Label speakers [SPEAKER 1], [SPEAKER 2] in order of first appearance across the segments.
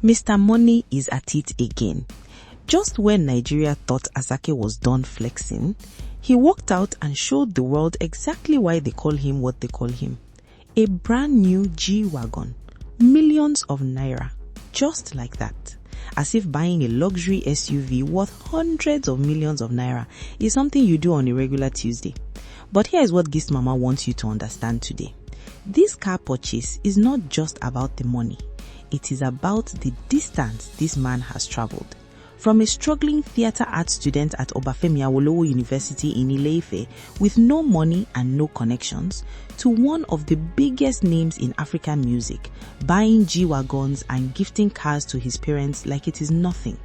[SPEAKER 1] Mr. Money is at it again. Just when Nigeria thought Asake was done flexing, he walked out and showed the world exactly why they call him what they call him. A brand new G-Wagon. Millions of naira. Just like that. As if buying a luxury SUV worth hundreds of millions of naira is something you do on a regular Tuesday. But here is what Gist Mama wants you to understand today. This car purchase is not just about the money. It is about the distance this man has traveled. From a struggling theatre art student at Obafemi Awolowo University in Ile-Ife with no money and no connections, to one of the biggest names in African music, buying G-Wagons and gifting cars to his parents like it is nothing.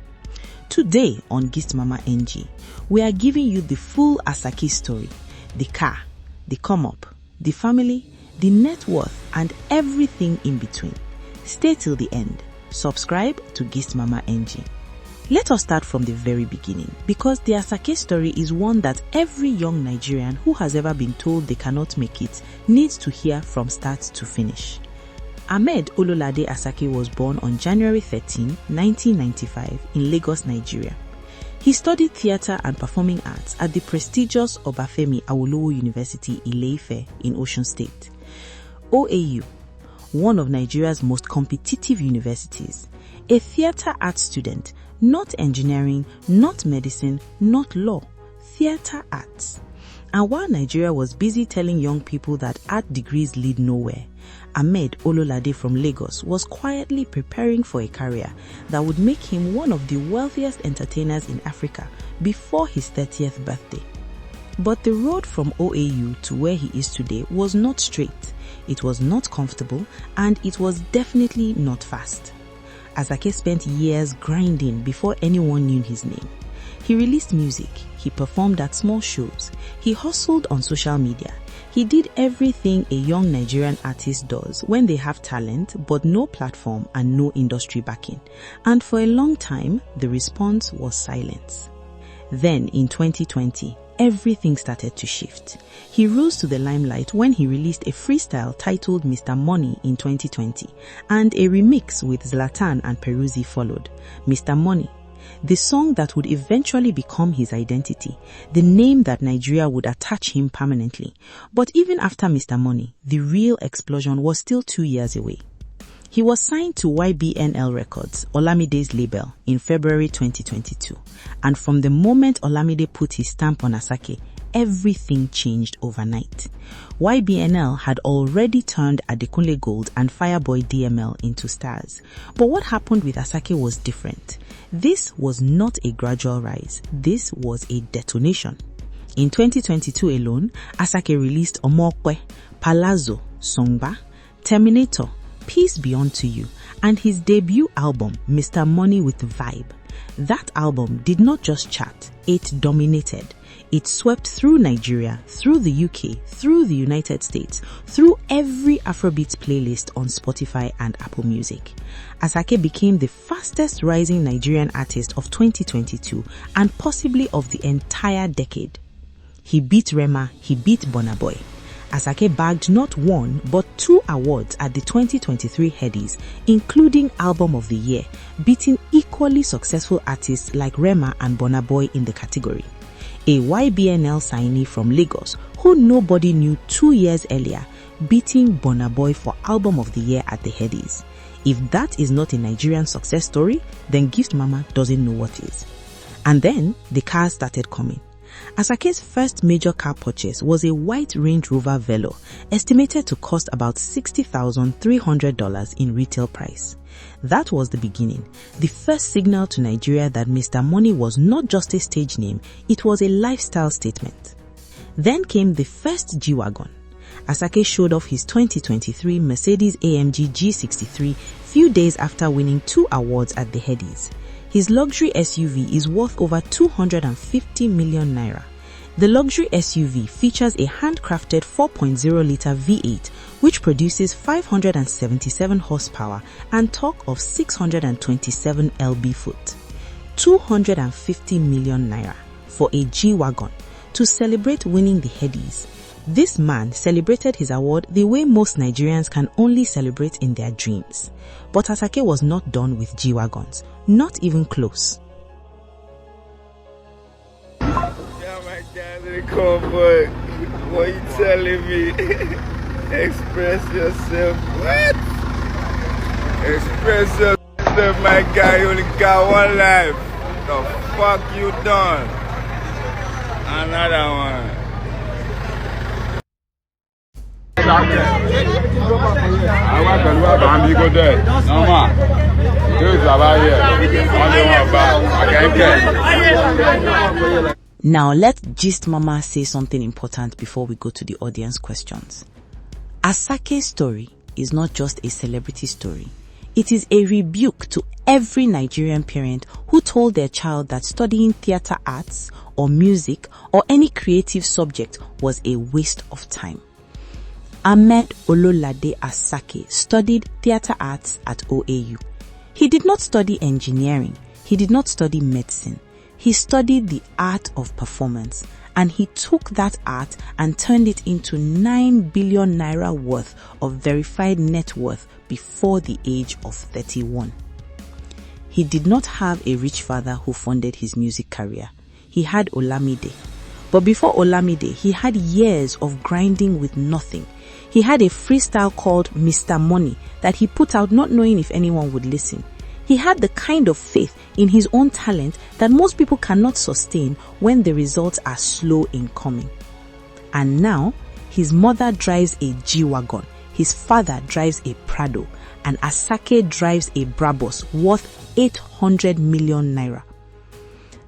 [SPEAKER 1] Today on Gist Mama NG, we are giving you the full Asake story, the car, the come up, the family, the net worth and everything in between. Stay till the end. Subscribe to Gist Mama NG. Let us start from the very beginning, because the Asake story is one that every young Nigerian who has ever been told they cannot make it needs to hear from start to finish. Ahmed Ololade Asake was born on January 13, 1995 in Lagos, Nigeria. He studied theatre and performing arts at the prestigious Obafemi Awolowo University, Ile-Ife in Osun State. OAU, one of Nigeria's most competitive universities, a theatre arts student, not engineering, not medicine, not law, theatre arts. And while Nigeria was busy telling young people that art degrees lead nowhere, Ahmed Ololade from Lagos was quietly preparing for a career that would make him one of the wealthiest entertainers in Africa before his 30th birthday. But the road from OAU to where he is today was not straight, it was not comfortable, and it was definitely not fast. Asake spent years grinding before anyone knew his name. He released music, he performed at small shows, he hustled on social media. He did everything a young Nigerian artist does when they have talent but no platform and no industry backing. And for a long time, the response was silence. Then in 2020, everything started to shift. He rose to the limelight when he released a freestyle titled Mr. Money in 2020, and a remix with Zlatan and Peruzzi followed, Mr. Money, the song that would eventually become his identity, the name that Nigeria would attach him permanently. But even after Mr. Money, the real explosion was still 2 years away. He was signed to YBNL Records, Olamide's label, in February 2022. And from the moment Olamide put his stamp on Asake, everything changed overnight. YBNL had already turned Adekunle Gold and Fireboy DML into stars. But what happened with Asake was different. This was not a gradual rise. This was a detonation. In 2022 alone, Asake released Omokwe, Palazzo, Songba, Terminator, Peace Be Unto You, and his debut album, Mr. Money with Vibe. That album did not just chart, it dominated. It swept through Nigeria, through the UK, through the United States, through every Afrobeats playlist on Spotify and Apple Music. Asake became the fastest rising Nigerian artist of 2022 and possibly of the entire decade. He beat Rema, he beat Burna Boy. Asake bagged not one but 2 awards at the 2023 Headies, including Album of the Year, beating equally successful artists like Rema and Burna Boy in the category. A YBNL signee from Lagos, who nobody knew 2 years earlier, beating Burna Boy for Album of the Year at the Headies. If that is not a Nigerian success story, then Gift Mama doesn't know what is. And then the cars started coming. Asake's first major car purchase was a white Range Rover Velo, estimated to cost about $60,300 in retail price. That was the beginning, the first signal to Nigeria that Mr. Money was not just a stage name, it was a lifestyle statement. Then came the first G-Wagon. Asake showed off his 2023 Mercedes-AMG G63 few days after winning 2 awards at the Headies. His luxury SUV is worth over 250 million naira. The luxury SUV features a handcrafted 4.0-litre V8 which produces 577 horsepower and torque of 627 lb-foot. 250 million naira for a G-Wagon to celebrate winning the Headies. This man celebrated his award the way most Nigerians can only celebrate in their dreams. But Asake was not done with G-Wagons, not even close.
[SPEAKER 2] Yeah, my guy, the convoy. What are you telling me? Express yourself. What? Express yourself, my guy. You only got one life. The fuck you done? Another one.
[SPEAKER 1] Now let Gist Mama say something important before we go to the audience questions. Asake's story is not just a celebrity story. It is a rebuke to every Nigerian parent who told their child that studying theater arts or music or any creative subject was a waste of time. Ahmed Ololade Asake studied theater arts at OAU. He did not study engineering. He did not study medicine. He studied the art of performance, and he took that art and turned it into 9 billion naira worth of verified net worth before the age of 31. He did not have a rich father who funded his music career. He had Olamide. But before Olamide, he had years of grinding with nothing. He had a freestyle called Mr. Money that he put out not knowing if anyone would listen. He had the kind of faith in his own talent that most people cannot sustain when the results are slow in coming. And now, his mother drives a G-Wagon, his father drives a Prado, and Asake drives a Brabus worth 800 million naira.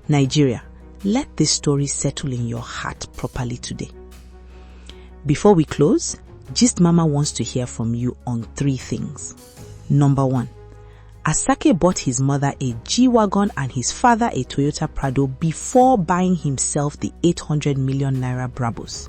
[SPEAKER 1] Nigeria, let this story settle in your heart properly today. Before we close, Gist Mama wants to hear from you on 3 things. Number 1, Asake bought his mother a G-Wagon and his father a Toyota Prado before buying himself the 800 million naira Brabus.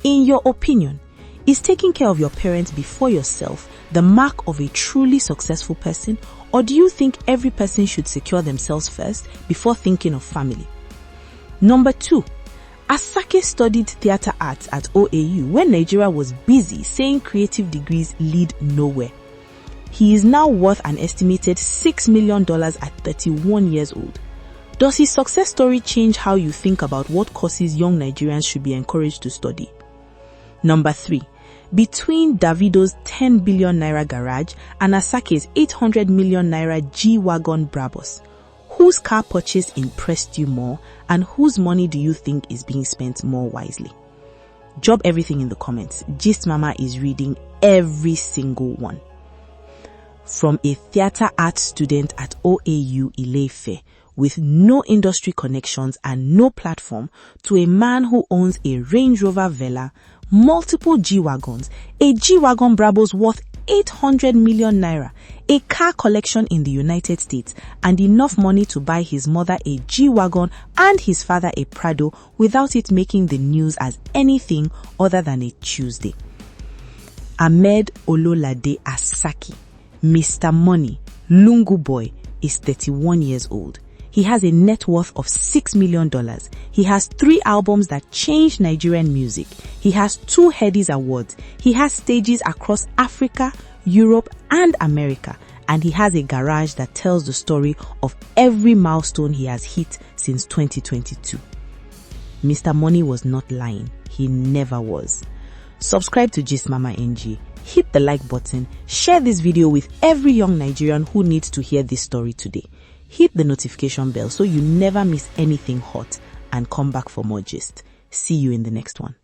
[SPEAKER 1] In your opinion, is taking care of your parents before yourself the mark of a truly successful person, or do you think every person should secure themselves first before thinking of family? Number 2, Asake studied theater arts at OAU when Nigeria was busy saying creative degrees lead nowhere. He is now worth an estimated $6 million at 31 years old. Does his success story change how you think about what courses young Nigerians should be encouraged to study? Number 3, between Davido's 10 billion naira garage and Asake's 800 million naira G-Wagon Brabus, whose car purchase impressed you more, and whose money do you think is being spent more wisely? Drop everything in the comments. Gist Mama is reading every single one. From a theater arts student at OAU Ile-Ife with no industry connections and no platform, to a man who owns a Range Rover Vela, multiple G-Wagons, a G-Wagon Brabus worth 800 million naira, a car collection in the United States, and enough money to buy his mother a G-Wagon and his father a Prado without it making the news as anything other than a Tuesday. Ahmed Ololade Asake, Mr. Money, Lungu Boy, is 31 years old. He has a net worth of $6 million. He has 3 albums that changed Nigerian music. He has 2 Headies awards. He has stages across Africa, Europe, and America. And he has a garage that tells the story of every milestone he has hit since 2022. Mr. Money was not lying. He never was. Subscribe to Gist Mama NG. Hit the like button. Share this video with every young Nigerian who needs to hear this story today. Hit the notification bell so you never miss anything hot, and come back for more gist. See you in the next one.